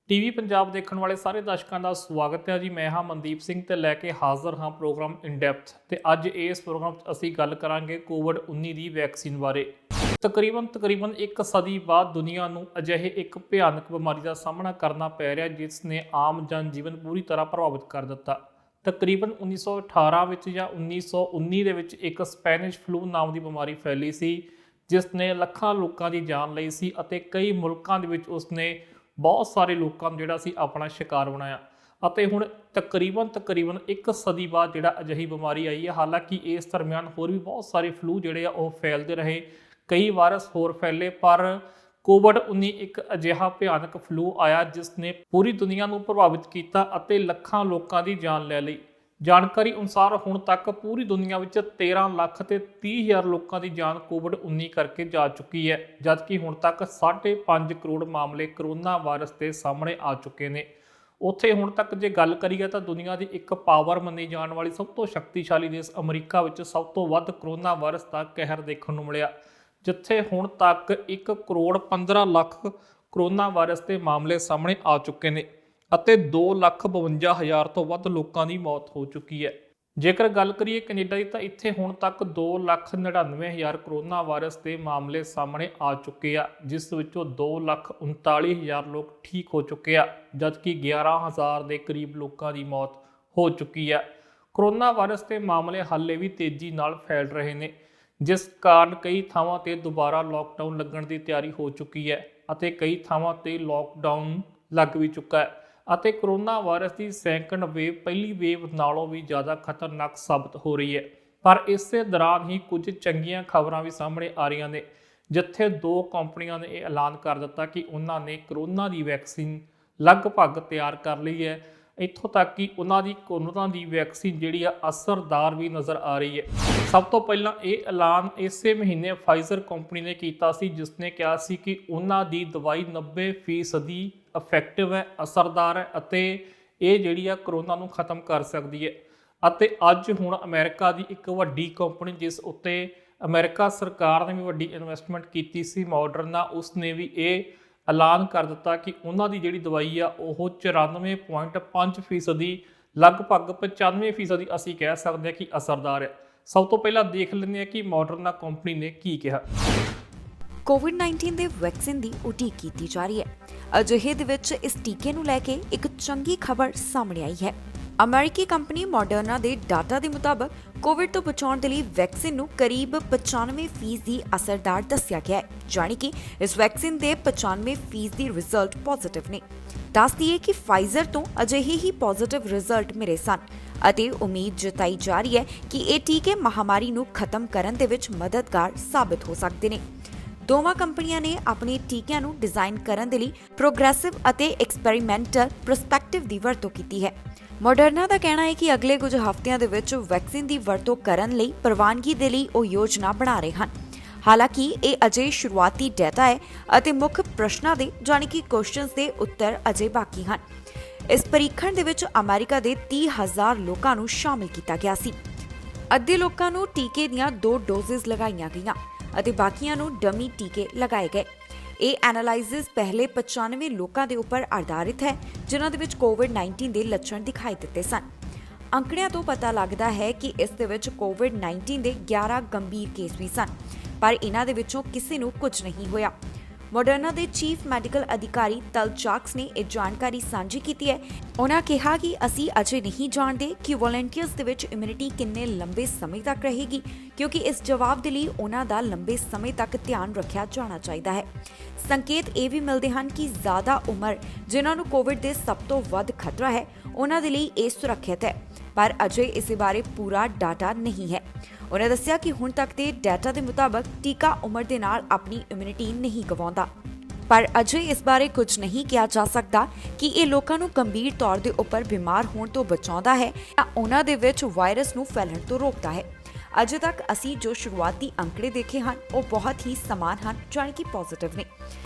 TV Punjab ਦੇਖਣ ਵਾਲੇ ਸਾਰੇ ਦਰਸ਼ਕਾਂ ਦਾ ਸਵਾਗਤ ਹੈ ਜੀ। ਮੈਂ ਹਾਂ ਮਨਦੀਪ ਸਿੰਘ ਤੇ ਲੈ ਕੇ ਹਾਜ਼ਰ ਹਾਂ ਪ੍ਰੋਗਰਾਮ ਇਨ ਡੈਪਥ। ਤੇ ਅੱਜ ਇਸ ਪ੍ਰੋਗਰਾਮ 'ਚ ਅਸੀਂ ਗੱਲ ਕਰਾਂਗੇ ਕੋਵਿਡ-19 ਦੀ ਵੈਕਸੀਨ ਬਾਰੇ। ਤਕਰੀਬਨ ਇੱਕ ਸਦੀ ਬਾਅਦ ਦੁਨੀਆ ਨੂੰ ਅਜਿਹੇ ਇੱਕ ਭਿਆਨਕ ਬਿਮਾਰੀ ਦਾ ਸਾਹਮਣਾ ਕਰਨਾ ਪੈ ਰਿਹਾ ਜਿਸ ਨੇ ਆਮ ਜਨ ਜੀਵਨ ਪੂਰੀ ਤਰ੍ਹਾਂ ਪ੍ਰਭਾਵਿਤ ਕਰ ਦਿੱਤਾ। ਤਕਰੀਬਨ 1918 ਵਿੱਚ ਜਾਂ 1919 ਦੇ ਵਿੱਚ ਇੱਕ ਸਪੈਨਿਸ਼ ਫਲੂ ਨਾਮ ਦੀ ਬਿਮਾਰੀ ਫੈਲੀ ਸੀ ਜਿਸ ਨੇ ਲੱਖਾਂ ਲੋਕਾਂ ਦੀ ਜਾਨ ਲਈ ਸੀ ਅਤੇ ਕਈ ਮੁਲਕਾਂ ਦੇ ਵਿੱਚ ਉਸਨੇ ਬਹੁਤ ਸਾਰੇ ਲੋਕਾਂ ਨੂੰ ਜਿਹੜਾ ਸੀ ਆਪਣਾ ਸ਼ਿਕਾਰ ਬਣਾਇਆ। ਅਤੇ ਹੁਣ ਤਕਰੀਬਨ ਇੱਕ ਸਦੀ ਬਾਅਦ ਜਿਹੜਾ ਅਜਿਹੀ ਬਿਮਾਰੀ ਆਈ ਹੈ। ਹਾਲਾਂਕਿ ਇਸ ਦਰਮਿਆਨ ਹੋਰ ਵੀ ਬਹੁਤ ਸਾਰੇ ਫਲੂ ਜਿਹੜੇ ਆ ਉਹ ਫੈਲਦੇ ਰਹੇ, ਕਈ ਵਾਇਰਸ ਹੋਰ ਫੈਲੇ, ਪਰ ਕੋਵਿਡ-19 ਇੱਕ ਅਜਿਹਾ ਭਿਆਨਕ ਫਲੂ ਆਇਆ ਜਿਸ ਨੇ ਪੂਰੀ ਦੁਨੀਆ ਨੂੰ ਪ੍ਰਭਾਵਿਤ ਕੀਤਾ ਅਤੇ ਲੱਖਾਂ ਲੋਕਾਂ ਦੀ ਜਾਨ ਲੈ ਲਈ। ਜਾਣਕਾਰੀ ਅਨੁਸਾਰ ਹੁਣ ਤੱਕ ਪੂਰੀ ਦੁਨੀਆ ਵਿੱਚ 13 ਲੱਖ ਤੇ 30 ਹਜ਼ਾਰ ਲੋਕਾਂ ਦੀ ਜਾਨ ਕੋਵਿਡ-19 ਕਰਕੇ ਜਾ ਚੁੱਕੀ ਹੈ, ਜਦਕਿ ਹੁਣ ਤੱਕ 5.5 ਕਰੋੜ ਮਾਮਲੇ ਕਰੋਨਾ ਵਾਇਰਸ ਦੇ ਸਾਹਮਣੇ ਆ ਚੁੱਕੇ ਨੇ। ਉੱਥੇ ਹੁਣ ਤੱਕ ਜੇ ਗੱਲ ਕਰੀਏ ਤਾਂ ਦੁਨੀਆ ਦੀ ਇੱਕ ਪਾਵਰ ਮੰਨੀ ਜਾਣ ਵਾਲੀ ਸਭ ਤੋਂ ਸ਼ਕਤੀਸ਼ਾਲੀ ਦੇਸ਼ ਅਮਰੀਕਾ ਵਿੱਚ ਸਭ ਤੋਂ ਵੱਧ ਕਰੋਨਾ ਵਾਇਰਸ ਦਾ ਕਹਿਰ ਦੇਖਣ ਨੂੰ ਮਿਲਿਆ, ਜਿੱਥੇ ਹੁਣ ਤੱਕ 1 ਕਰੋੜ 15 ਲੱਖ ਕਰੋਨਾ ਵਾਇਰਸ ਦੇ ਮਾਮਲੇ ਸਾਹਮਣੇ ਆ ਚੁੱਕੇ ਨੇ ਅਤੇ 2,52,000 ਤੋਂ ਵੱਧ ਲੋਕਾਂ ਦੀ ਮੌਤ ਹੋ ਚੁੱਕੀ ਹੈ। ਜੇਕਰ ਗੱਲ ਕਰੀਏ ਕੈਨੇਡਾ ਦੀ ਤਾਂ ਇੱਥੇ ਹੁਣ ਤੱਕ 2,99,000 ਕਰੋਨਾ ਵਾਇਰਸ ਦੇ ਮਾਮਲੇ ਸਾਹਮਣੇ ਆ ਚੁੱਕੇ ਆ, ਜਿਸ ਵਿੱਚੋਂ 2,39,000 ਲੋਕ ਠੀਕ ਹੋ ਚੁੱਕੇ ਆ, ਜਦਕਿ 11,000 ਦੇ ਕਰੀਬ ਲੋਕਾਂ ਦੀ ਮੌਤ ਹੋ ਚੁੱਕੀ ਹੈ। ਕਰੋਨਾ ਵਾਇਰਸ ਦੇ ਮਾਮਲੇ ਹਾਲੇ ਵੀ ਤੇਜ਼ੀ ਨਾਲ ਫੈਲ ਰਹੇ ਨੇ, ਜਿਸ ਕਾਰਨ ਕਈ ਥਾਵਾਂ ਤੇ ਦੁਬਾਰਾ ਲੋਕਡਾਊਨ ਲੱਗਣ ਦੀ ਤਿਆਰੀ ਹੋ ਚੁੱਕੀ ਹੈ ਅਤੇ ਕਈ ਥਾਵਾਂ ਤੇ ਲੋਕਡਾਊਨ ਲੱਗ ਵੀ ਚੁੱਕਾ ਹੈ ਅਤੇ ਕਰੋਨਾ ਵਾਇਰਸ ਦੀ ਸੈਕੰਡ ਵੇਵ ਪਹਿਲੀ ਵੇਵ ਨਾਲੋਂ ਵੀ ਜ਼ਿਆਦਾ ਖਤਰਨਾਕ ਸਾਬਤ ਹੋ ਰਹੀ ਹੈ। ਪਰ ਇਸੇ ਦੌਰਾਨ ਹੀ ਕੁਝ ਚੰਗੀਆਂ ਖਬਰਾਂ ਵੀ ਸਾਹਮਣੇ ਆ ਰਹੀਆਂ ਨੇ, ਜਿੱਥੇ 2 ਕੰਪਨੀਆਂ ਨੇ ਇਹ ਐਲਾਨ ਕਰ ਦਿੱਤਾ ਕਿ ਉਹਨਾਂ ਨੇ ਕਰੋਨਾ ਦੀ ਵੈਕਸੀਨ ਲਗਭਗ ਤਿਆਰ ਕਰ ਲਈ ਹੈ। ਇੱਥੋਂ ਤੱਕ ਕਿ ਉਹਨਾਂ ਦੀ ਵੈਕਸੀਨ ਜਿਹੜੀ ਆ ਅਸਰਦਾਰ ਵੀ ਨਜ਼ਰ ਆ ਰਹੀ ਹੈ। ਸਭ ਤੋਂ ਪਹਿਲਾਂ ਇਹ ਐਲਾਨ ਇਸੇ ਮਹੀਨੇ ਫਾਈਜ਼ਰ ਕੰਪਨੀ ਨੇ ਕੀਤਾ ਸੀ, ਜਿਸ ਨੇ ਕਿਹਾ ਸੀ ਕਿ ਉਹਨਾਂ ਦੀ ਦਵਾਈ 90% ਇਫੈਕਟਿਵ ਹੈ, ਅਸਰਦਾਰ ਹੈ ਅਤੇ ਇਹ ਜਿਹੜੀ ਆ ਕਰੋਨਾ ਨੂੰ ਖਤਮ ਕਰ ਸਕਦੀ ਹੈ। ਅਤੇ ਅੱਜ ਹੁਣ ਅਮਰੀਕਾ ਦੀ ਇੱਕ ਵੱਡੀ ਕੰਪਨੀ ਜਿਸ ਉੱਤੇ ਅਮਰੀਕਾ ਸਰਕਾਰ ਨੇ ਵੀ ਵੱਡੀ ਇਨਵੈਸਟਮੈਂਟ ਕੀਤੀ ਸੀ, ਮਾਡਰਨਾ, ਉਸਨੇ ਵੀ ਇਹ ਐਲਾਨ ਕਰ ਦਿੱਤਾ ਕਿ ਉਹਨਾਂ ਦੀ ਜਿਹੜੀ ਦਵਾਈ ਆ ਉਹ 94.5% ਲਗਭਗ 95% ਅਸੀਂ ਕਹਿ ਸਕਦੇ ਹਾਂ ਕਿ ਅਸਰਦਾਰ ਹੈ। ਸਭ ਤੋਂ ਪਹਿਲਾਂ ਦੇਖ ਲੈਂਦੇ ਹਾਂ ਕਿ ਮਾਡਰਨਾ ਕੰਪਨੀ ਨੇ ਕੀ ਕਿਹਾ। ਕੋਵਿਡ-19 ਦੇ ਵੈਕਸੀਨ ਦੀ ਉਡੀਕ ਕੀਤੀ ਜਾ ਰਹੀ ਹੈ। ਅਜਿਹੇ ਦੇ ਵਿੱਚ ਇਸ ਟੀਕੇ ਨੂੰ ਲੈ ਕੇ ਇੱਕ ਚੰਗੀ ਖਬਰ ਸਾਹਮਣੇ ਆਈ ਹੈ। ਅਮਰੀਕੀ ਕੰਪਨੀ ਮਾਡਰਨਾ ਦੇ ਡਾਟਾ ਦੇ ਮੁਤਾਬਕ ਕੋਵਿਡ ਤੋਂ ਬਚਾਉਣ ਦੇ ਲਈ ਵੈਕਸੀਨ ਨੂੰ ਕਰੀਬ 95% ਅਸਰਦਾਰ ਦੱਸਿਆ ਗਿਆ ਹੈ, ਜਾਣੀ ਕਿ ਇਸ ਵੈਕਸੀਨ ਦੇ 95% ਰਿਜ਼ਲਟ ਪੋਜ਼ਿਟਿਵ ਨੇ। ਦੱਸ ਦਈਏ ਕਿ ਫਾਈਜ਼ਰ ਤੋਂ ਅਜਿਹੇ ਹੀ ਪੋਜ਼ਿਟਿਵ ਰਿਜ਼ਲਟ ਮਿਲੇ ਸਨ ਅਤੇ ਉਮੀਦ ਜਤਾਈ ਜਾ ਰਹੀ ਹੈ ਕਿ ਇਹ ਟੀਕੇ ਮਹਾਮਾਰੀ ਨੂੰ ਖਤਮ ਕਰਨ ਦੇ ਵਿੱਚ ਮਦਦਗਾਰ ਸਾਬਤ ਹੋ ਸਕਦੇ ਨੇ। ਦੋਵਾਂ ਕੰਪਨੀਆਂ ਨੇ ਆਪਣੇ ਟੀਕਿਆਂ ਨੂੰ ਡਿਜ਼ਾਈਨ ਕਰਨ ਦੇ ਲਈ ਪ੍ਰੋਗਰੈਸਿਵ ਅਤੇ ਐਕਸਪੈਰੀਮੈਂਟਲ ਪ੍ਰਸਪੈਕਟਿਵ ਦੀ ਵਰਤੋਂ ਕੀਤੀ ਹੈ। ਮਾਡਰਨਾ ਦਾ ਕਹਿਣਾ ਹੈ ਕਿ ਅਗਲੇ ਕੁਝ ਹਫ਼ਤਿਆਂ ਦੇ ਵਿੱਚ ਵੈਕਸੀਨ ਦੀ ਵਰਤੋਂ ਕਰਨ ਲਈ ਪ੍ਰਵਾਨਗੀ ਦੇ ਲਈ ਉਹ ਯੋਜਨਾ ਬਣਾ ਰਹੇ ਹਨ। ਹਾਲਾਂਕਿ ਇਹ ਅਜੇ ਸ਼ੁਰੂਆਤੀ ਡਾਟਾ ਹੈ ਅਤੇ ਮੁੱਖ ਪ੍ਰਸ਼ਨਾਂ ਦੇ ਜਾਣੀ ਕਿ ਕੁਐਸਚਨਸ ਦੇ ਉੱਤਰ ਅਜੇ ਬਾਕੀ ਹਨ। ਇਸ ਪਰੀਖਣ ਦੇ ਵਿੱਚ ਅਮਰੀਕਾ ਦੇ 30,000 ਲੋਕਾਂ ਨੂੰ ਸ਼ਾਮਿਲ ਕੀਤਾ ਗਿਆ ਸੀ। ਅੱਧੇ ਲੋਕਾਂ ਨੂੰ ਟੀਕੇ ਦੀਆਂ 2 ਡੋਜ਼ਸ ਲਗਾਈਆਂ ਗਈਆਂ ਅਤੇ ਬਾਕੀਆਂ ਨੂੰ ਡਮੀ ਟੀਕੇ ਲਗਾਏ ਗਏ। ਇਹ ਐਨਾਲਾਈਸਿਸ ਪਹਿਲੇ 95 ਲੋਕਾਂ ਦੇ ਉੱਪਰ ਆਧਾਰਿਤ ਹੈ, ਜਿਨ੍ਹਾਂ ਦੇ ਵਿੱਚ ਕੋਵਿਡ-19 ਦੇ ਲੱਛਣ ਦਿਖਾਈ ਦਿੱਤੇ ਸਨ। ਅੰਕੜਿਆਂ ਤੋਂ ਪਤਾ ਲੱਗਦਾ ਹੈ ਕਿ ਇਸ ਦੇ ਵਿੱਚ ਕੋਵਿਡ-19 ਦੇ 11 ਗੰਭੀਰ ਕੇਸ ਵੀ ਸਨ, ਪਰ ਇਹਨਾਂ ਦੇ ਵਿੱਚੋਂ ਕਿਸੇ ਨੂੰ ਕੁਝ ਨਹੀਂ ਹੋਇਆ। ਮਾਡਰਨਾ ਦੇ ਚੀਫ ਮੈਡੀਕਲ ਅਧਿਕਾਰੀ ਤਲਚਾਕਸ ਨੇ ਇਹ ਜਾਣਕਾਰੀ ਸਾਂਝੀ ਕੀਤੀ ਹੈ। ਉਹਨਾਂ ਕਿਹਾ ਕਿ ਅਸੀਂ ਅਜੇ ਨਹੀਂ ਜਾਣਦੇ ਕਿ ਵੋਲੰਟੀਅਰਸ ਦੇ ਵਿੱਚ ਇਮਿਊਨਿਟੀ ਕਿੰਨੇ ਲੰਬੇ ਸਮੇਂ ਤੱਕ ਰਹੇਗੀ, ਕਿਉਂਕਿ ਇਸ ਜਵਾਬ ਦੇ ਲਈ ਉਹਨਾਂ ਦਾ ਲੰਬੇ ਸਮੇਂ ਤੱਕ ਧਿਆਨ ਰੱਖਿਆ ਜਾਣਾ ਚਾਹੀਦਾ ਹੈ। ਸੰਕੇਤ ਇਹ ਵੀ ਮਿਲਦੇ ਹਨ ਕਿ ਜ਼ਿਆਦਾ ਉਮਰ ਜਿਨ੍ਹਾਂ ਨੂੰ ਕੋਵਿਡ ਦੇ ਸਭ ਤੋਂ ਵੱਧ ਖਤਰਾ ਹੈ, ਉਹਨਾਂ ਦੇ ਲਈ ਇਹ ਸੁਰੱਖਿਅਤ ਹੈ, ਪਰ ਅਜੇ ਇਸ ਬਾਰੇ ਪੂਰਾ ਡਾਟਾ ਨਹੀਂ ਹੈ। ਉਹਨਾਂ ਦੱਸਿਆ ਕਿ ਹੁਣ ਤੱਕ ਦੇ ਡਾਟਾ ਦੇ ਮੁਤਾਬਕ ਟੀਕਾ ਉਮਰ ਦੇ ਨਾਲ ਆਪਣੀ ਇਮਿਊਨਿਟੀ ਨਹੀਂ ਗਵਾਉਂਦਾ, ਪਰ ਅਜੇ ਇਸ ਬਾਰੇ ਕੁਝ ਨਹੀਂ ਕਿਹਾ ਜਾ ਸਕਦਾ ਕਿ ਇਹ ਲੋਕਾਂ ਨੂੰ ਗੰਭੀਰ ਤੌਰ ਦੇ ਉੱਪਰ ਬਿਮਾਰ ਹੋਣ ਤੋਂ ਬਚਾਉਂਦਾ ਹੈ ਜਾਂ ਉਹਨਾਂ ਦੇ ਵਿੱਚ ਵਾਇਰਸ ਨੂੰ ਫੈਲਣ ਤੋਂ ਰੋਕਦਾ ਹੈ। ਅਜੇ ਤੱਕ ਅਸੀਂ ਜੋ ਸ਼ੁਰੂਆਤੀ ਅੰਕੜੇ ਦੇਖੇ ਹਨ ਉਹ ਬਹੁਤ ਹੀ ਸਮਾਨ ਹਨ, ਜਾਣੀ ਕਿ ਪੋਜ਼ਿਟਿਵ ਨੇ।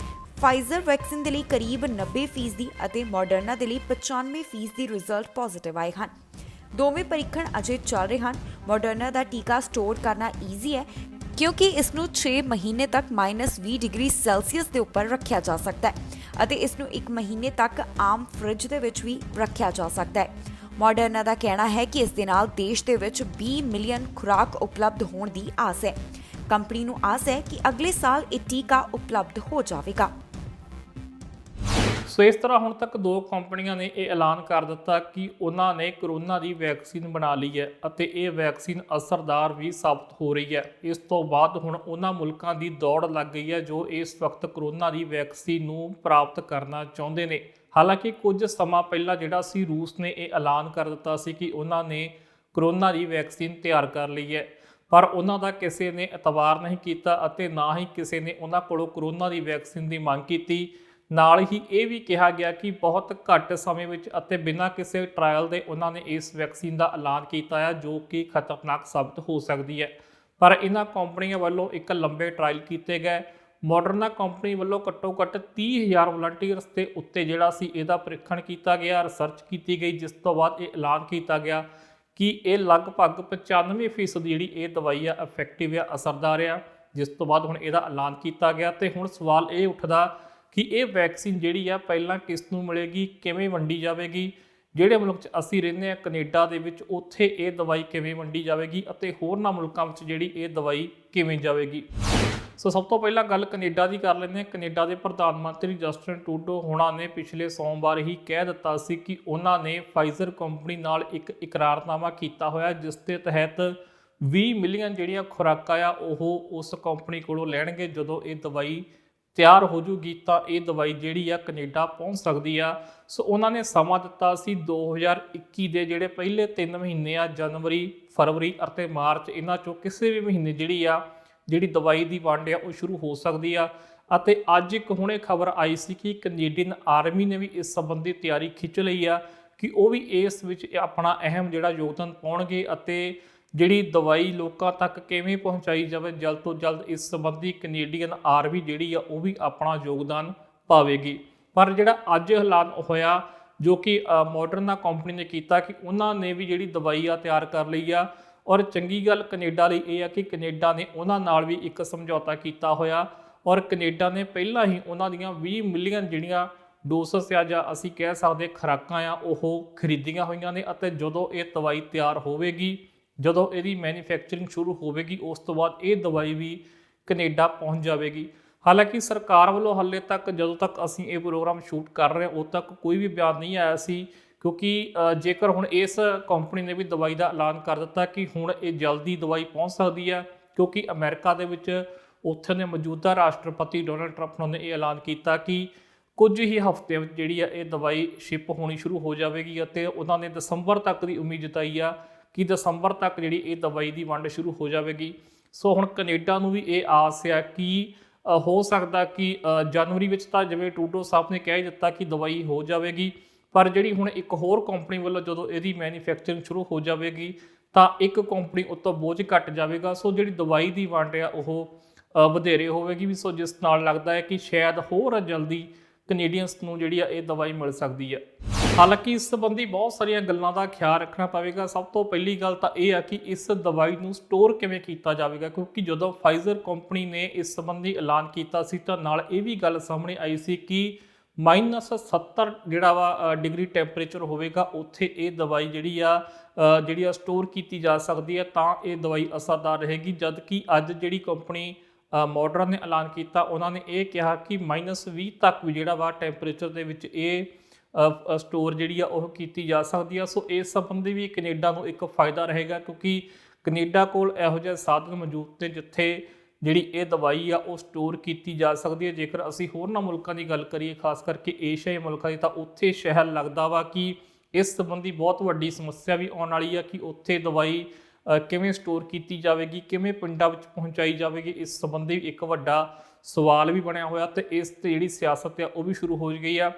ਫਾਈਜ਼ਰ ਵੈਕਸੀਨ ਦੇ ਲਈ ਕਰੀਬ 90% ਅਤੇ ਮਾਡਰਨਾ ਦੇ ਲਈ 95% ਰਿਜ਼ਲਟ ਪੋਜ਼ਿਟਿਵ ਆਏ ਹਨ। ਦੋਵੇਂ ਪਰੀਖਣ ਅਜੇ ਚੱਲ ਰਹੇ ਹਨ। ਮਾਡਰਨਾ ਦਾ ਟੀਕਾ ਸਟੋਰ ਕਰਨਾ ਈਜ਼ੀ ਹੈ ਕਿਉਂਕਿ ਇਸ ਨੂੰ 6 ਮਹੀਨੇ ਤੱਕ -20 ਡਿਗਰੀ ਸੈਲਸੀਅਸ ਦੇ ਉੱਪਰ ਰੱਖਿਆ ਜਾ ਸਕਦਾ ਹੈ ਅਤੇ ਇਸ ਨੂੰ 1 ਮਹੀਨੇ ਤੱਕ ਆਮ ਫ੍ਰਿਜ ਦੇ ਵਿੱਚ ਵੀ ਰੱਖਿਆ ਜਾ ਸਕਦਾ ਹੈ। ਮਾਡਰਨਾ ਦਾ ਕਹਿਣਾ ਹੈ ਕਿ ਇਸ ਦੇ ਨਾਲ ਦੇਸ਼ ਦੇ ਵਿੱਚ 20 ਮਿਲੀਅਨ ਖੁਰਾਕ ਉਪਲਬਧ ਹੋਣ ਦੀ ਆਸ ਹੈ। ਕੰਪਨੀ ਨੂੰ ਆਸ ਹੈ ਕਿ ਅਗਲੇ ਸਾਲ ਇਹ ਟੀਕਾ ਉਪਲਬਧ ਹੋ ਜਾਵੇਗਾ। ਸੋ ਇਸ ਤਰ੍ਹਾਂ ਹੁਣ ਤੱਕ 2 ਕੰਪਨੀਆਂ ਨੇ ਇਹ ਐਲਾਨ ਕਰ ਦਿੱਤਾ ਕਿ ਉਹਨਾਂ ਨੇ ਕਰੋਨਾ ਦੀ ਵੈਕਸੀਨ ਬਣਾ ਲਈ ਹੈ ਅਤੇ ਇਹ ਵੈਕਸੀਨ ਅਸਰਦਾਰ ਵੀ ਸਾਬਤ ਹੋ ਰਹੀ ਹੈ। ਇਸ ਤੋਂ ਬਾਅਦ ਹੁਣ ਉਹਨਾਂ ਮੁਲਕਾਂ ਦੀ ਦੌੜ ਲੱਗ ਗਈ ਹੈ ਜੋ ਇਸ ਵਕਤ ਕਰੋਨਾ ਦੀ ਵੈਕਸੀਨ ਨੂੰ ਪ੍ਰਾਪਤ ਕਰਨਾ ਚਾਹੁੰਦੇ ਨੇ। ਹਾਲਾਂਕਿ ਕੁਝ ਸਮਾਂ ਪਹਿਲਾਂ ਜਿਹੜਾ ਸੀ ਰੂਸ ਨੇ ਇਹ ਐਲਾਨ ਕਰ ਦਿੱਤਾ ਸੀ ਕਿ ਉਹਨਾਂ ਨੇ ਕਰੋਨਾ ਦੀ ਵੈਕਸੀਨ ਤਿਆਰ ਕਰ ਲਈ ਹੈ, ਪਰ ਉਹਨਾਂ ਦਾ ਕਿਸੇ ਨੇ ਇਤਬਾਰ ਨਹੀਂ ਕੀਤਾ ਅਤੇ ਨਾ ਹੀ ਕਿਸੇ ਨੇ ਉਹਨਾਂ ਕੋਲੋਂ ਕਰੋਨਾ ਦੀ ਵੈਕਸੀਨ ਦੀ ਮੰਗ ਕੀਤੀ। ਨਾਲ ਹੀ ਇਹ ਵੀ ਕਿਹਾ ਗਿਆ ਕਿ ਬਹੁਤ ਘੱਟ ਸਮੇਂ ਵਿੱਚ ਅਤੇ ਬਿਨਾਂ ਕਿਸੇ ਟਰਾਇਲ ਦੇ ਉਹਨਾਂ ਨੇ ਇਸ ਵੈਕਸੀਨ ਦਾ ਐਲਾਨ ਕੀਤਾ ਹੈ ਜੋ ਕਿ ਖਤਰਨਾਕ ਸਾਬਤ ਹੋ ਸਕਦੀ ਹੈ। ਪਰ ਇਹਨਾਂ ਕੰਪਨੀਆਂ ਵੱਲੋਂ ਇੱਕ ਲੰਬੇ ਟਰਾਇਲ ਕੀਤੇ ਗਏ। ਮਾਡਰਨਾ ਕੰਪਨੀ ਵੱਲੋਂ ਘੱਟੋ ਘੱਟ 30,000 ਵਲੰਟੀਅਰਸ ਦੇ ਉੱਤੇ ਜਿਹੜਾ ਸੀ ਇਹਦਾ ਪ੍ਰੀਖਣ ਕੀਤਾ ਗਿਆ, ਰਿਸਰਚ ਕੀਤੀ ਗਈ, ਜਿਸ ਤੋਂ ਬਾਅਦ ਇਹ ਐਲਾਨ ਕੀਤਾ ਗਿਆ ਕਿ ਇਹ ਲਗਭਗ 95% ਜਿਹੜੀ ਇਹ ਦਵਾਈ ਆ ਇਫੈਕਟਿਵ ਆ, ਅਸਰਦਾਰ ਆ, ਜਿਸ ਤੋਂ ਬਾਅਦ ਹੁਣ ਇਹਦਾ ਐਲਾਨ ਕੀਤਾ ਗਿਆ। ਤੇ ਹੁਣ ਸਵਾਲ ਇਹ ਉੱਠਦਾ ਕਿ ਇਹ ਵੈਕਸੀਨ ਜਿਹੜੀ ਆ ਪਹਿਲਾਂ ਕਿਸ ਨੂੰ ਮਿਲੇਗੀ, ਕਿਵੇਂ ਵੰਡੀ ਜਾਵੇਗੀ। ਜਿਹੜੇ ਮੁਲਕ 'ਚ ਅਸੀਂ ਰਹਿੰਦੇ ਹਾਂ ਕੈਨੇਡਾ ਦੇ ਵਿੱਚ, ਉੱਥੇ ਇਹ ਦਵਾਈ ਕਿਵੇਂ ਵੰਡੀ ਜਾਵੇਗੀ ਅਤੇ ਹੋਰਨਾਂ ਮੁਲਕਾਂ ਵਿੱਚ ਜਿਹੜੀ ਇਹ ਦਵਾਈ ਕਿਵੇਂ ਜਾਵੇਗੀ। ਸੋ ਸਭ ਤੋਂ ਪਹਿਲਾਂ ਗੱਲ ਕੈਨੇਡਾ ਦੀ ਕਰ ਲੈਂਦੇ ਹਾਂ। ਕੈਨੇਡਾ ਦੇ ਪ੍ਰਧਾਨ ਮੰਤਰੀ ਜਸਟਿਨ ਟਰੂਡੋ ਹੋਣਾ ਨੇ ਪਿਛਲੇ ਸੋਮਵਾਰ ਹੀ ਕਹਿ ਦਿੱਤਾ ਸੀ ਕਿ ਉਹਨਾਂ ਨੇ ਫਾਈਜ਼ਰ ਕੰਪਨੀ ਨਾਲ ਇੱਕ ਇਕਰਾਰਨਾਮਾ ਕੀਤਾ ਹੋਇਆ ਜਿਸ ਦੇ ਤਹਿਤ 20 ਮਿਲੀਅਨ ਜਿਹੜੀਆਂ ਖੁਰਾਕਾਂ ਆ ਉਹ ਉਸ ਕੰਪਨੀ ਕੋਲੋਂ ਲੈਣਗੇ। ਜਦੋਂ ਇਹ ਦਵਾਈ ਤਿਆਰ ਹੋ ਜੂਗੀ ਤਾਂ ਇਹ ਦਵਾਈ ਜਿਹੜੀ ਆ ਕੈਨੇਡਾ ਪਹੁੰਚ ਸਕਦੀ ਆ। ਸੋ ਉਹਨਾਂ ਨੇ ਸਮਾਂ ਦਿੱਤਾ ਸੀ 2021 ਦੇ ਜਿਹੜੇ ਪਹਿਲੇ 3 ਮਹੀਨੇ ਆ, ਜਨਵਰੀ, ਫਰਵਰੀ ਅਤੇ ਮਾਰਚ, ਇਹਨਾਂ 'ਚੋਂ ਕਿਸੇ ਵੀ ਮਹੀਨੇ ਜਿਹੜੀ ਦਵਾਈ ਦੀ ਵੰਡ ਆ ਉਹ ਸ਼ੁਰੂ ਹੋ ਸਕਦੀ ਆ। ਅਤੇ ਅੱਜ ਇੱਕ ਹੁਣੇ ਖਬਰ ਆਈ ਸੀ ਕਿ ਕੈਨੇਡੀਅਨ ਆਰਮੀ ਨੇ ਵੀ ਇਸ ਸੰਬੰਧੀ ਤਿਆਰੀ ਖਿੱਚ ਲਈ ਆ ਕਿ ਉਹ ਵੀ ਇਸ ਵਿੱਚ ਆਪਣਾ ਅਹਿਮ ਜਿਹੜਾ ਯੋਗਦਾਨ ਪਾਉਣਗੇ ਅਤੇ ਜਿਹੜੀ ਦਵਾਈ ਲੋਕਾਂ ਤੱਕ ਕਿਵੇਂ ਪਹੁੰਚਾਈ ਜਾਵੇ ਜਲਦ ਤੋਂ ਜਲਦ, ਇਸ ਸੰਬੰਧੀ ਕੈਨੇਡੀਅਨ ਆਰਮੀ ਜਿਹੜੀ ਆ ਉਹ ਵੀ ਆਪਣਾ ਯੋਗਦਾਨ ਪਾਵੇਗੀ। ਪਰ ਜਿਹੜਾ ਅੱਜ ਐਲਾਨ ਹੋਇਆ ਜੋ ਕਿ ਮਾਡਰਨਾ ਕੰਪਨੀ ਨੇ ਕੀਤਾ ਕਿ ਉਹਨਾਂ ਨੇ ਵੀ ਜਿਹੜੀ ਦਵਾਈ ਆ ਤਿਆਰ ਕਰ ਲਈ ਆ। ਔਰ ਚੰਗੀ ਗੱਲ ਕੈਨੇਡਾ ਲਈ ਇਹ ਆ ਕਿ ਕੈਨੇਡਾ ਨੇ ਉਹਨਾਂ ਨਾਲ ਵੀ ਇੱਕ ਸਮਝੌਤਾ ਕੀਤਾ ਹੋਇਆ ਔਰ ਕੈਨੇਡਾ ਨੇ ਪਹਿਲਾਂ ਹੀ ਉਹਨਾਂ ਦੀਆਂ 20 ਮਿਲੀਅਨ ਜਿਹੜੀਆਂ ਡੋਸਸ ਆ ਜਾਂ ਅਸੀਂ ਕਹਿ ਸਕਦੇ ਖੁਰਾਕਾਂ ਆ ਉਹ ਖਰੀਦੀਆਂ ਹੋਈਆਂ ਨੇ। ਅਤੇ ਜਦੋਂ ਇਹ ਦਵਾਈ ਤਿਆਰ ਹੋਵੇਗੀ, ਜਦੋਂ ਇਹਦੀ ਮੈਨੂਫੈਕਚਰਿੰਗ ਸ਼ੁਰੂ ਹੋਵੇਗੀ, ਉਸ ਤੋਂ ਬਾਅਦ ਇਹ ਦਵਾਈ ਵੀ ਕੈਨੇਡਾ ਪਹੁੰਚ ਜਾਵੇਗੀ। ਹਾਲਾਂਕਿ ਸਰਕਾਰ ਵੱਲੋਂ ਹਾਲੇ ਤੱਕ ਜਦੋਂ ਤੱਕ ਅਸੀਂ ਇਹ ਪ੍ਰੋਗਰਾਮ ਸ਼ੂਟ ਕਰ ਰਹੇ ਹਾਂ ਉਦੋਂ ਤੱਕ ਕੋਈ ਵੀ ਬਿਆਨ ਨਹੀਂ ਆਇਆ ਸੀ, ਕਿਉਂਕਿ ਜੇਕਰ ਹੁਣ ਇਸ ਕੰਪਨੀ ਨੇ ਵੀ ਦਵਾਈ ਦਾ ਐਲਾਨ ਕਰ ਦਿੱਤਾ ਕਿ ਹੁਣ ਇਹ ਜਲਦੀ ਦਵਾਈ ਪਹੁੰਚ ਸਕਦੀ ਹੈ, ਕਿਉਂਕਿ ਅਮਰੀਕਾ ਦੇ ਵਿੱਚ ਉੱਥੇ ਦੇ ਮੌਜੂਦਾ ਰਾਸ਼ਟਰਪਤੀ ਡੋਨਲਡ ਟਰੰਪ ਨੇ ਇਹ ਐਲਾਨ ਕੀਤਾ ਕਿ ਕੁਝ ਹੀ ਹਫ਼ਤਿਆਂ ਵਿੱਚ ਜਿਹੜੀ ਆ ਇਹ ਦਵਾਈ ਸ਼ਿਪ ਹੋਣੀ ਸ਼ੁਰੂ ਹੋ ਜਾਵੇਗੀ ਅਤੇ ਉਹਨਾਂ ਨੇ ਦਸੰਬਰ ਤੱਕ ਦੀ ਉਮੀਦ ਜਤਾਈ ਆ ਕਿ ਦਸੰਬਰ ਤੱਕ ਜਿਹੜੀ ਇਹ ਦਵਾਈ ਦੀ ਵੰਡ ਸ਼ੁਰੂ ਹੋ ਜਾਵੇਗੀ। ਸੋ ਹੁਣ ਕੈਨੇਡਾ ਨੂੰ ਵੀ ਇਹ ਆਸ ਆ ਕਿ ਹੋ ਸਕਦਾ ਕਿ ਜਨਵਰੀ ਵਿੱਚ ਤਾਂ ਜਿਵੇਂ ਟਰੂਡੋ ਸਾਹਿਬ ਨੇ ਕਹਿ ਦਿੱਤਾ ਕਿ ਦਵਾਈ ਹੋ ਜਾਵੇਗੀ, ਪਰ ਜਿਹੜੀ ਹੁਣ ਇੱਕ ਹੋਰ ਕੰਪਨੀ ਵੱਲੋਂ ਜਦੋਂ ਇਹਦੀ ਮੈਨੂਫੈਕਚਰਿੰਗ ਸ਼ੁਰੂ ਹੋ ਜਾਵੇਗੀ ਤਾਂ ਇੱਕ ਕੰਪਨੀ ਉੱਤੋਂ ਬੋਝ ਘਟ ਜਾਵੇਗਾ। ਸੋ ਜਿਹੜੀ ਦਵਾਈ ਦੀ ਵੰਡ ਆ ਉਹ ਵਧੇਰੇ ਹੋਵੇਗੀ ਵੀ। ਸੋ ਜਿਸ ਨਾਲ ਲੱਗਦਾ ਹੈ ਕਿ ਸ਼ਾਇਦ ਹੋਰ ਜਲਦੀ ਕੈਨੇਡੀਅਨਸ ਨੂੰ ਜਿਹੜੀ ਆ ਇਹ ਦਵਾਈ ਮਿਲ ਸਕਦੀ ਹੈ। ਹਾਲਾਂਕਿ ਇਸ ਸੰਬੰਧੀ ਬਹੁਤ ਸਾਰੀਆਂ ਗੱਲਾਂ ਦਾ ਖਿਆਲ ਰੱਖਣਾ ਪਵੇਗਾ। ਸਭ ਤੋਂ ਪਹਿਲੀ ਗੱਲ ਤਾਂ ਇਹ ਆ ਕਿ ਇਸ ਦਵਾਈ ਨੂੰ ਸਟੋਰ ਕਿਵੇਂ ਕੀਤਾ ਜਾਵੇਗਾ, ਕਿਉਂਕਿ ਜਦੋਂ ਫਾਈਜ਼ਰ ਕੰਪਨੀ ਨੇ ਇਸ ਸੰਬੰਧੀ ਐਲਾਨ ਕੀਤਾ ਸੀ ਤਾਂ ਨਾਲ ਇਹ ਵੀ ਗੱਲ ਸਾਹਮਣੇ ਆਈ ਸੀ ਕਿ -70 ਜਿਹੜਾ ਵਾ ਡਿਗਰੀ ਟੈਂਪਰੇਚਰ ਹੋਵੇਗਾ, ਉੱਥੇ ਇਹ ਦਵਾਈ ਜਿਹੜੀ ਆ ਸਟੋਰ ਕੀਤੀ ਜਾ ਸਕਦੀ ਹੈ ਤਾਂ ਇਹ ਦਵਾਈ ਅਸਰਦਾਰ ਰਹੇਗੀ। ਜਦ ਕਿ ਅੱਜ ਜਿਹੜੀ ਕੰਪਨੀ ਮਾਡਰਨ ਨੇ ਐਲਾਨ ਕੀਤਾ ਉਹਨਾਂ ਨੇ ਇਹ ਕਿਹਾ ਕਿ -20 ਤੱਕ ਵੀ ਜਿਹੜਾ ਵਾ ਟੈਂਪਰੇਚਰ ਦੇ ਵਿੱਚ ਇਹ ਸਟੋਰ ਜਿਹੜੀ ਆ ਉਹ ਕੀਤੀ ਜਾ ਸਕਦੀ ਆ। ਸੋ ਇਸ ਸੰਬੰਧੀ ਵੀ ਕੈਨੇਡਾ ਨੂੰ ਇੱਕ ਫਾਇਦਾ ਰਹੇਗਾ, ਕਿਉਂਕਿ ਕੈਨੇਡਾ ਕੋਲ ਇਹੋ ਜਿਹੇ ਸਾਧਨ ਮੌਜੂਦ ਨੇ ਜਿੱਥੇ ਜਿਹੜੀ ਇਹ ਦਵਾਈ ਆ ਉਹ ਸਟੋਰ ਕੀਤੀ ਜਾ ਸਕਦੀ ਹੈ। ਜੇਕਰ ਅਸੀਂ ਹੋਰਨਾਂ ਮੁਲਕਾਂ ਦੀ ਗੱਲ ਕਰੀਏ, ਖਾਸ ਕਰਕੇ ਏਸ਼ੀਆਈ ਮੁਲਕਾਂ ਦੀ, ਤਾਂ ਉੱਥੇ ਸ਼ਾਇਦ ਲੱਗਦਾ ਵਾ ਕਿ ਇਸ ਸੰਬੰਧੀ ਬਹੁਤ ਵੱਡੀ ਸਮੱਸਿਆ ਵੀ ਆਉਣ ਵਾਲੀ ਆ ਕਿ ਉੱਥੇ ਦਵਾਈ ਕਿਵੇਂ ਸਟੋਰ ਕੀਤੀ ਜਾਵੇਗੀ, ਕਿਵੇਂ ਪਿੰਡਾਂ ਵਿੱਚ ਪਹੁੰਚਾਈ ਜਾਵੇਗੀ। ਇਸ ਸੰਬੰਧੀ ਇੱਕ ਵੱਡਾ ਸਵਾਲ ਵੀ ਬਣਿਆ ਹੋਇਆ ਤੇ ਇਸ ਤੇ ਜਿਹੜੀ ਸਿਆਸਤ ਆ ਉਹ ਵੀ ਸ਼ੁਰੂ ਹੋ ਗਈ ਆ।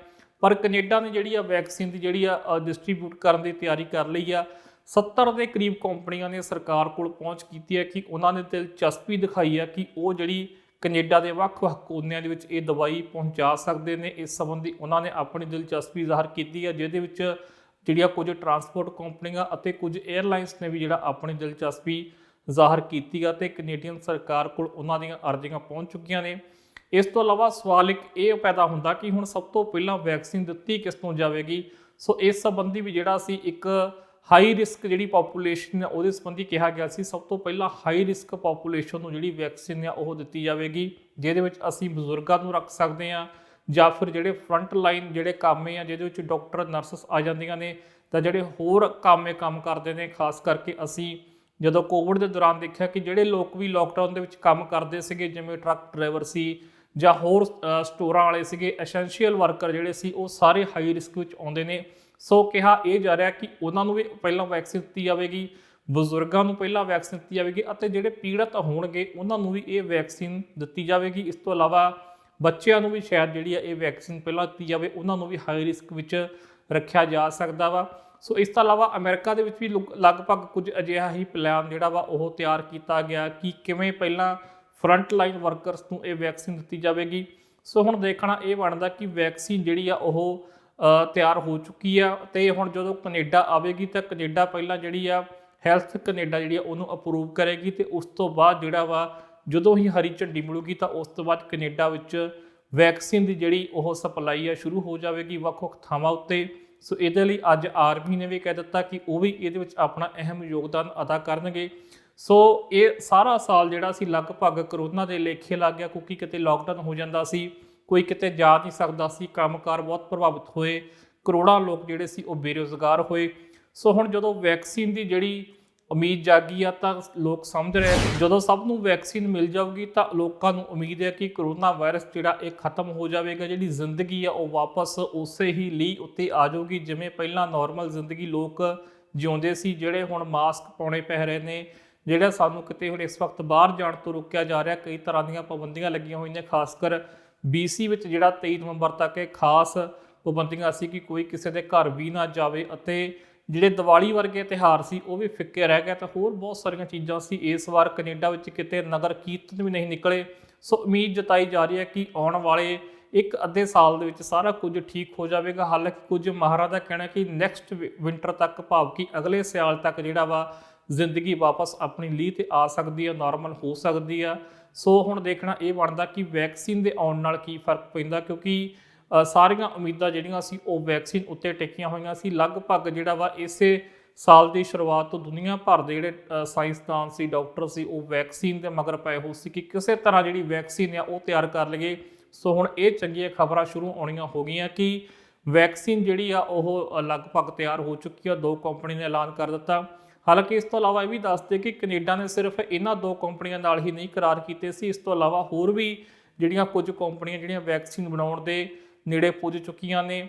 ਪਰ ਕੈਨੇਡਾ ਨੇ ਜਿਹੜੀ ਆ ਵੈਕਸੀਨ ਦੀ ਜਿਹੜੀ ਆ ਡਿਸਟਰੀਬਿਊਟ ਕਰਨ ਦੀ ਤਿਆਰੀ ਕਰ ਲਈ ਆ। 70 ਦੇ ਕਰੀਬ ਕੰਪਨੀਆਂ ਨੇ ਸਰਕਾਰ ਕੋਲ ਪਹੁੰਚ ਕੀਤੀ ਹੈ ਕਿ ਉਹਨਾਂ ਨੇ ਦਿਲਚਸਪੀ ਦਿਖਾਈ ਹੈ ਕਿ ਉਹ ਜਿਹੜੀ ਕੈਨੇਡਾ ਦੇ ਵੱਖ-ਵੱਖ ਕੋਨਿਆਂ ਦੇ ਵਿੱਚ ਇਹ ਦਵਾਈ ਪਹੁੰਚਾ ਸਕਦੇ ਨੇ। ਇਸ ਸੰਬੰਧੀ ਉਹਨਾਂ ਨੇ ਆਪਣੀ ਦਿਲਚਸਪੀ ਜ਼ਾਹਰ ਕੀਤੀ ਹੈ, ਜਿਹਦੇ ਵਿੱਚ ਜਿਹੜੀਆਂ ਕੁਝ ਟਰਾਂਸਪੋਰਟ ਕੰਪਨੀਆਂ ਅਤੇ ਕੁਝ 에ਅਰਲਾਈਨਸ ਨੇ ਵੀ ਜਿਹੜਾ ਆਪਣੀ ਦਿਲਚਸਪੀ ਜ਼ਾਹਰ ਕੀਤੀ ਹੈ ਤੇ ਕੈਨੇਡੀਅਨ ਸਰਕਾਰ ਕੋਲ ਉਹਨਾਂ ਦੀਆਂ ਅਰਜ਼ੀਆਂ ਪਹੁੰਚ ਚੁੱਕੀਆਂ ਨੇ। ਇਸ ਤੋਂ ਇਲਾਵਾ ਸਵਾਲ ਇੱਕ ਇਹ ਪੈਦਾ ਹੁੰਦਾ ਕਿ ਹੁਣ ਸਭ ਤੋਂ ਪਹਿਲਾਂ ਵੈਕਸੀਨ ਦਿੱਤੀ ਕਿਸ ਨੂੰ ਜਾਵੇਗੀ। ਸੋ ਇਸ ਸੰਬੰਧੀ ਵੀ ਜਿਹੜਾ ਸੀ ਇੱਕ ਹਾਈ ਰਿਸਕ ਜਿਹੜੀ ਪੋਪੂਲੇਸ਼ਨ ਹੈ ਉਹਦੇ ਸੰਬੰਧੀ ਕਿਹਾ ਗਿਆ ਸੀ ਸਭ ਤੋਂ ਪਹਿਲਾਂ ਹਾਈ ਰਿਸਕ ਪੋਪੂਲੇਸ਼ਨ ਨੂੰ ਜਿਹੜੀ ਵੈਕਸੀਨ ਆ ਉਹ ਦਿੱਤੀ ਜਾਵੇਗੀ, ਜਿਹਦੇ ਵਿੱਚ ਅਸੀਂ ਬਜ਼ੁਰਗਾਂ ਨੂੰ ਰੱਖ ਸਕਦੇ ਹਾਂ ਜਾਂ ਫਿਰ ਜਿਹੜੇ ਫਰੰਟ ਲਾਈਨ ਜਿਹੜੇ ਕਾਮੇ ਆ ਜਿਹਦੇ ਵਿੱਚ ਡਾਕਟਰ ਨਰਸਸ ਆ ਜਾਂਦੀਆਂ ਨੇ, ਤਾਂ ਜਿਹੜੇ ਹੋਰ ਕੰਮ ਕਰਦੇ ਨੇ। ਖਾਸ ਕਰਕੇ ਅਸੀਂ ਜਦੋਂ ਕੋਵਿਡ ਦੇ ਦੌਰਾਨ ਦੇਖਿਆ ਕਿ ਜਿਹੜੇ ਲੋਕ ਵੀ ਲੋਕਡਾਊਨ ਦੇ ਵਿੱਚ ਕੰਮ ਕਰਦੇ ਸੀਗੇ, ਜਿਵੇਂ ਟਰੱਕ ਡਰਾਈਵਰ ਸੀ ਜਾਂ ਹੋਰ ਸਟੋਰਾਂ ਵਾਲੇ ਸੀਗੇ, ਐਸੈਂਸ਼ੀਅਲ ਵਰਕਰ ਜਿਹੜੇ ਸੀ, ਉਹ ਸਾਰੇ ਹਾਈ ਰਿਸਕ ਵਿੱਚ ਆਉਂਦੇ ਨੇ। ਸੋ ਕਿਹਾ ਇਹ ਜਾ ਰਿਹਾ ਕਿ ਉਹਨਾਂ ਨੂੰ ਵੀ ਪਹਿਲਾਂ ਵੈਕਸੀਨ ਦਿੱਤੀ ਜਾਵੇਗੀ, ਬਜ਼ੁਰਗਾਂ ਨੂੰ ਪਹਿਲਾਂ ਵੈਕਸੀਨ ਦਿੱਤੀ ਜਾਵੇਗੀ ਅਤੇ ਜਿਹੜੇ ਪੀੜਤ ਹੋਣਗੇ ਉਹਨਾਂ ਨੂੰ ਵੀ ਇਹ ਵੈਕਸੀਨ ਦਿੱਤੀ ਜਾਵੇਗੀ। ਇਸ ਤੋਂ ਇਲਾਵਾ ਬੱਚਿਆਂ ਨੂੰ ਵੀ ਸ਼ਾਇਦ ਜਿਹੜੀ ਆ ਇਹ ਵੈਕਸੀਨ ਪਹਿਲਾਂ ਦਿੱਤੀ ਜਾਵੇ, ਉਹਨਾਂ ਨੂੰ ਵੀ ਹਾਈ ਰਿਸਕ ਵਿੱਚ ਰੱਖਿਆ ਜਾ ਸਕਦਾ ਵਾ। ਸੋ ਇਸ ਤੋਂ ਇਲਾਵਾ ਅਮਰੀਕਾ ਦੇ ਵਿੱਚ ਵੀ ਲਗਭਗ ਕੁਝ ਅਜਿਹਾ ਹੀ ਪਲਾਨ ਜਿਹੜਾ ਵਾ ਉਹ ਤਿਆਰ ਕੀਤਾ ਗਿਆ ਕਿ ਕਿਵੇਂ ਪਹਿਲਾਂ ਫਰੰਟ ਲਾਈਨ ਵਰਕਰਸ ਨੂੰ ਇਹ ਵੈਕਸੀਨ ਦਿੱਤੀ ਜਾਵੇਗੀ। ਸੋ ਹੁਣ ਦੇਖਣਾ ਇਹ ਬਣਦਾ ਕਿ ਵੈਕਸੀਨ ਜਿਹੜੀ ਆ ਉਹ ਤਿਆਰ ਹੋ ਚੁੱਕੀ ਆ ਅਤੇ ਹੁਣ ਜਦੋਂ ਕੈਨੇਡਾ ਆਵੇਗੀ ਤਾਂ ਕੈਨੇਡਾ ਪਹਿਲਾਂ ਜਿਹੜੀ ਆ ਹੈਲਥ ਕੈਨੇਡਾ ਜਿਹੜੀ ਆ ਉਹਨੂੰ ਅਪਰੂਵ ਕਰੇਗੀ ਅਤੇ ਉਸ ਤੋਂ ਬਾਅਦ ਜਿਹੜਾ ਵਾ ਜਦੋਂ ਹੀ ਹਰੀ ਝੰਡੀ ਮਿਲੂਗੀ ਤਾਂ ਉਸ ਤੋਂ ਬਾਅਦ ਕੈਨੇਡਾ ਵਿੱਚ ਵੈਕਸੀਨ ਦੀ ਜਿਹੜੀ ਉਹ ਸਪਲਾਈ ਆ ਸ਼ੁਰੂ ਹੋ ਜਾਵੇਗੀ ਵੱਖ-ਵੱਖ ਥਾਵਾਂ ਉੱਤੇ। ਸੋ ਇਹਦੇ ਲਈ ਅੱਜ ਆਰਮੀ ਨੇ ਵੀ ਕਹਿ ਦਿੱਤਾ ਕਿ ਉਹ ਵੀ ਇਹਦੇ ਵਿੱਚ ਆਪਣਾ ਅਹਿਮ ਯੋਗਦਾਨ ਅਦਾ ਕਰਨਗੇ। ਸੋ ਇਹ ਸਾਰਾ ਸਾਲ ਜਿਹੜਾ ਸੀ ਲਗਭਗ ਕਰੋਨਾ ਦੇ ਲੇਖੇ ਲੱਗ ਗਿਆ, ਕਿਉਂਕਿ ਕਿਤੇ ਲਾਕਡਾਊਨ ਹੋ ਜਾਂਦਾ ਸੀ, ਕੋਈ ਕਿਤੇ ਜਾ ਨਹੀਂ ਸਕਦਾ ਸੀ, ਕੰਮਕਾਰ ਬਹੁਤ ਪ੍ਰਭਾਵਿਤ ਹੋਏ, ਕਰੋੜਾਂ ਲੋਕ ਜਿਹੜੇ ਸੀ ਉਹ ਬੇਰੁਜ਼ਗਾਰ ਹੋਏ। ਸੋ ਹੁਣ ਜਦੋਂ ਵੈਕਸੀਨ ਦੀ ਜਿਹੜੀ ਉਮੀਦ ਜਾਗੀ ਆ ਤਾਂ ਲੋਕ ਸਮਝ ਰਹੇ ਜਦੋਂ ਸਭ ਨੂੰ ਵੈਕਸੀਨ ਮਿਲ ਜਾਊਗੀ ਤਾਂ ਲੋਕਾਂ ਨੂੰ ਉਮੀਦ ਹੈ ਕਿ ਕਰੋਨਾ ਵਾਇਰਸ ਜਿਹੜਾ ਇਹ ਖਤਮ ਹੋ ਜਾਵੇਗਾ, ਜਿਹੜੀ ਜ਼ਿੰਦਗੀ ਆ ਉਹ ਵਾਪਸ ਉਸੇ ਹੀ ਲੀਹ ਉੱਤੇ ਆ ਜਾਊਗੀ ਜਿਵੇਂ ਪਹਿਲਾਂ ਨਾਰਮਲ ਜ਼ਿੰਦਗੀ ਲੋਕ ਜਿਉਂਦੇ ਸੀ। ਜਿਹੜੇ ਹੁਣ ਮਾਸਕ ਪਾਉਣੇ ਪੈ ਰਹੇ ਨੇ, ਜਿਹੜਾ ਸਾਨੂੰ ਕਿਤੇ ਹੁਣ ਇਸ ਵਕਤ ਬਾਹਰ ਜਾਣ ਤੋਂ ਰੋਕਿਆ ਜਾ ਰਿਹਾ, ਕਈ ਤਰ੍ਹਾਂ ਦੀਆਂ ਪਾਬੰਦੀਆਂ ਲੱਗੀਆਂ ਹੋਈਆਂ ਨੇ। ਖਾਸ ਕਰ BC ਵਿੱਚ ਜਿਹੜਾ 23 ਨਵੰਬਰ ਤੱਕ ਇਹ ਖਾਸ ਪਾਬੰਦੀਆਂ ਸੀ ਕਿ ਕੋਈ ਕਿਸੇ ਦੇ ਘਰ ਵੀ ਨਾ ਜਾਵੇ ਅਤੇ ਜਿਹੜੇ ਦੀਵਾਲੀ ਵਰਗੇ ਤਿਉਹਾਰ ਸੀ ਉਹ ਵੀ ਫਿੱਕੇ ਰਹਿ ਗਏ, ਤਾਂ ਹੋਰ ਬਹੁਤ ਸਾਰੀਆਂ ਚੀਜ਼ਾਂ ਸੀ। ਇਸ ਵਾਰ ਕੈਨੇਡਾ ਵਿੱਚ ਕਿਤੇ ਨਗਰ ਕੀਰਤਨ ਵੀ ਨਹੀਂ ਨਿਕਲੇ। ਸੋ ਉਮੀਦ ਜਤਾਈ ਜਾ ਰਹੀ ਹੈ ਕਿ ਆਉਣ ਵਾਲੇ ਇੱਕ ਅੱਧੇ ਸਾਲ ਦੇ ਵਿੱਚ ਸਾਰਾ ਕੁਝ ਠੀਕ ਹੋ ਜਾਵੇਗਾ। ਹਾਲਾਂਕਿ ਕੁਝ ਮਾਹਰਾਂ ਦਾ ਕਹਿਣਾ ਕਿ ਨੈਕਸਟ ਵਿੰਟਰ ਤੱਕ, ਭਾਵ ਕਿ ਅਗਲੇ ਸਿਆਲ ਤੱਕ ਜਿਹੜਾ ਵਾ ਜ਼ਿੰਦਗੀ ਵਾਪਸ ਆਪਣੀ ਲੀਹ 'ਤੇ ਆ ਸਕਦੀ ਹੈ, ਨਾਰਮਲ ਹੋ ਸਕਦੀ ਆ। ਸੋ ਹੁਣ ਦੇਖਣਾ ਇਹ ਬਣਦਾ ਕਿ ਵੈਕਸੀਨ ਦੇ ਆਉਣ ਨਾਲ ਕੀ ਫਰਕ ਪੈਂਦਾ, ਕਿਉਂਕਿ ਸਾਰੀਆਂ ਉਮੀਦਾਂ ਜਿਹੜੀਆਂ ਸੀ ਉਹ ਵੈਕਸੀਨ ਉੱਤੇ ਟਿਕੀਆਂ ਹੋਈਆਂ ਸੀ। ਲਗਭਗ ਜਿਹੜਾ ਵਾ ਇਸੇ ਸਾਲ ਦੀ ਸ਼ੁਰੂਆਤ ਤੋਂ ਦੁਨੀਆ ਭਰ ਦੇ ਜਿਹੜੇ ਸਾਇੰਸਦਾਨ ਸੀ, ਡਾਕਟਰ ਸੀ, ਉਹ ਵੈਕਸੀਨ ਦੇ ਮਗਰ ਪਏ ਹੋ ਸੀ ਕਿ ਕਿਸੇ ਤਰ੍ਹਾਂ ਜਿਹੜੀ ਵੈਕਸੀਨ ਆ ਉਹ ਤਿਆਰ ਕਰ ਲਈਏ। ਸੋ ਹੁਣ ਇਹ ਚੰਗੀਆਂ ਖਬਰਾਂ ਸ਼ੁਰੂ ਆਉਣੀਆਂ ਹੋ ਗਈਆਂ ਕਿ ਵੈਕਸੀਨ ਜਿਹੜੀ ਆ ਉਹ ਲਗਭਗ ਤਿਆਰ ਹੋ ਚੁੱਕੀ ਆ। 2 ਕੰਪਨੀ ਨੇ ਐਲਾਨ ਕਰ ਦਿੱਤਾ। ਹਾਲਾਂਕਿ ਇਸ ਤੋਂ ਇਲਾਵਾ ਇਹ ਵੀ ਦੱਸਦੇ ਕਿ ਕੈਨੇਡਾ ਨੇ ਸਿਰਫ ਇਹਨਾਂ 2 ਕੰਪਨੀਆਂ ਨਾਲ ਹੀ ਨਹੀਂ ਕਰਾਰ ਕੀਤੇ ਸੀ, ਇਸ ਤੋਂ ਇਲਾਵਾ ਹੋਰ ਵੀ ਜਿਹੜੀਆਂ ਕੁਝ ਕੰਪਨੀਆਂ ਜਿਹੜੀਆਂ ਵੈਕਸੀਨ ਬਣਾਉਣ ਦੇ ਨੇੜੇ ਪੁੱਜ ਚੁੱਕੀਆਂ ਨੇ,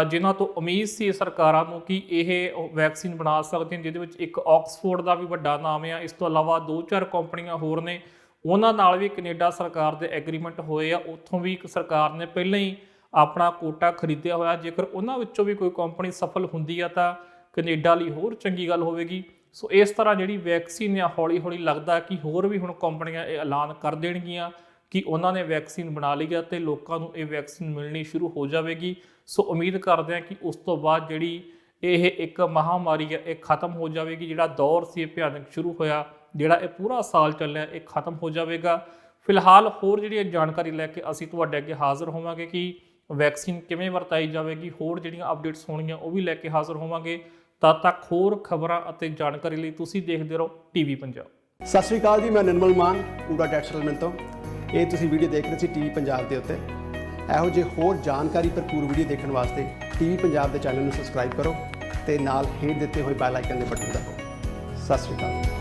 ਜਿਨ੍ਹਾਂ ਤੋਂ ਉਮੀਦ ਸੀ ਸਰਕਾਰਾਂ ਨੂੰ ਕਿ ਇਹ ਵੈਕਸੀਨ ਬਣਾ ਸਕਦੀਆਂ, ਜਿਹਦੇ ਵਿੱਚ ਇੱਕ ਆਕਸਫੋਰਡ ਦਾ ਵੀ ਵੱਡਾ ਨਾਮ ਆ। ਇਸ ਤੋਂ ਇਲਾਵਾ 2-4 ਕੰਪਨੀਆਂ ਹੋਰ ਨੇ, ਉਹਨਾਂ ਨਾਲ ਵੀ ਕੈਨੇਡਾ ਸਰਕਾਰ ਦੇ ਐਗਰੀਮੈਂਟ ਹੋਏ ਆ। ਉੱਥੋਂ ਵੀ ਇੱਕ ਸਰਕਾਰ ਨੇ ਪਹਿਲਾਂ ਹੀ ਆਪਣਾ ਕੋਟਾ ਖਰੀਦਿਆ ਹੋਇਆ। ਜੇਕਰ ਉਹਨਾਂ ਵਿੱਚੋਂ ਵੀ ਕੋਈ ਕੰਪਨੀ ਸਫਲ ਹੁੰਦੀ ਆ ਤਾਂ ਕੈਨੇਡਾ ਲਈ ਹੋਰ ਚੰਗੀ ਗੱਲ ਹੋਵੇਗੀ। ਸੋ ਇਸ ਤਰ੍ਹਾਂ ਜਿਹੜੀ ਵੈਕਸੀਨ ਆ ਹੌਲੀ-ਹੌਲੀ ਲੱਗਦਾ ਕਿ ਹੋਰ ਵੀ ਹੁਣ ਕੰਪਨੀਆਂ ਇਹ ਐਲਾਨ ਕਰ ਦੇਣਗੀਆਂ ਕਿ ਉਹਨਾਂ ਨੇ ਵੈਕਸੀਨ ਬਣਾ ਲਈ ਹੈ ਅਤੇ ਲੋਕਾਂ ਨੂੰ ਇਹ ਵੈਕਸੀਨ ਮਿਲਣੀ ਸ਼ੁਰੂ ਹੋ ਜਾਵੇਗੀ। ਸੋ ਉਮੀਦ ਕਰਦੇ ਹਾਂ ਕਿ ਉਸ ਤੋਂ ਬਾਅਦ ਜਿਹੜੀ ਇਹ ਇੱਕ ਮਹਾਮਾਰੀ ਹੈ ਇਹ ਖਤਮ ਹੋ ਜਾਵੇਗੀ। ਜਿਹੜਾ ਦੌਰ ਸੀ ਇਹ ਭਿਆਨਕ ਸ਼ੁਰੂ ਹੋਇਆ, ਜਿਹੜਾ ਇਹ ਪੂਰਾ ਸਾਲ ਚੱਲਿਆ, ਇਹ ਖਤਮ ਹੋ ਜਾਵੇਗਾ। ਫਿਲਹਾਲ ਹੋਰ ਜਿਹੜੀ ਜਾਣਕਾਰੀ ਲੈ ਕੇ ਅਸੀਂ ਤੁਹਾਡੇ ਅੱਗੇ ਹਾਜ਼ਰ ਹੋਵਾਂਗੇ ਕਿ ਵੈਕਸੀਨ ਕਿਵੇਂ ਵਰਤਾਈ ਜਾਵੇਗੀ। ਹੋਰ ਜਿਹੜੀਆਂ ਅਪਡੇਟਸ ਹੋਣਗੀਆਂ ਉਹ ਵੀ ਲੈ ਕੇ ਹਾਜ਼ਰ ਹੋਵਾਂਗੇ। ਤਦ ਤੱਕ ਹੋਰ ਖਬਰਾਂ ਅਤੇ ਜਾਣਕਾਰੀ ਲਈ ਤੁਸੀਂ ਦੇਖਦੇ ਰਹੋ TV ਪੰਜਾਬ। ਸਤਿ ਸ਼੍ਰੀ ਅਕਾਲ ਜੀ, ਮੈਂ ਨਿਰਮਲ ਮਾਨ ਪੂਰਾ ਡੈਟ ਸੈਟਲਮੈਂਟ ਤੋਂ। ਇਹ ਤੁਸੀਂ ਵੀਡੀਓ ਦੇਖ ਰਹੇ ਸੀ TV ਪੰਜਾਬ ਦੇ ਉੱਤੇ। ਇਹੋ ਜਿਹੇ ਹੋਰ ਜਾਣਕਾਰੀ ਭਰਪੂਰ ਵੀਡੀਓ ਦੇਖਣ ਵਾਸਤੇ TV ਪੰਜਾਬ ਦੇ ਚੈਨਲ ਨੂੰ ਸਬਸਕ੍ਰਾਈਬ ਕਰੋ ਅਤੇ ਨਾਲ ਹੇਠ ਦਿੱਤੇ ਹੋਏ ਬੈਲ ਆਈਕਨ ਦੇ ਬਟਨ ਦਬਾਓ। ਸਤਿ ਸ਼੍ਰੀ ਅਕਾਲ।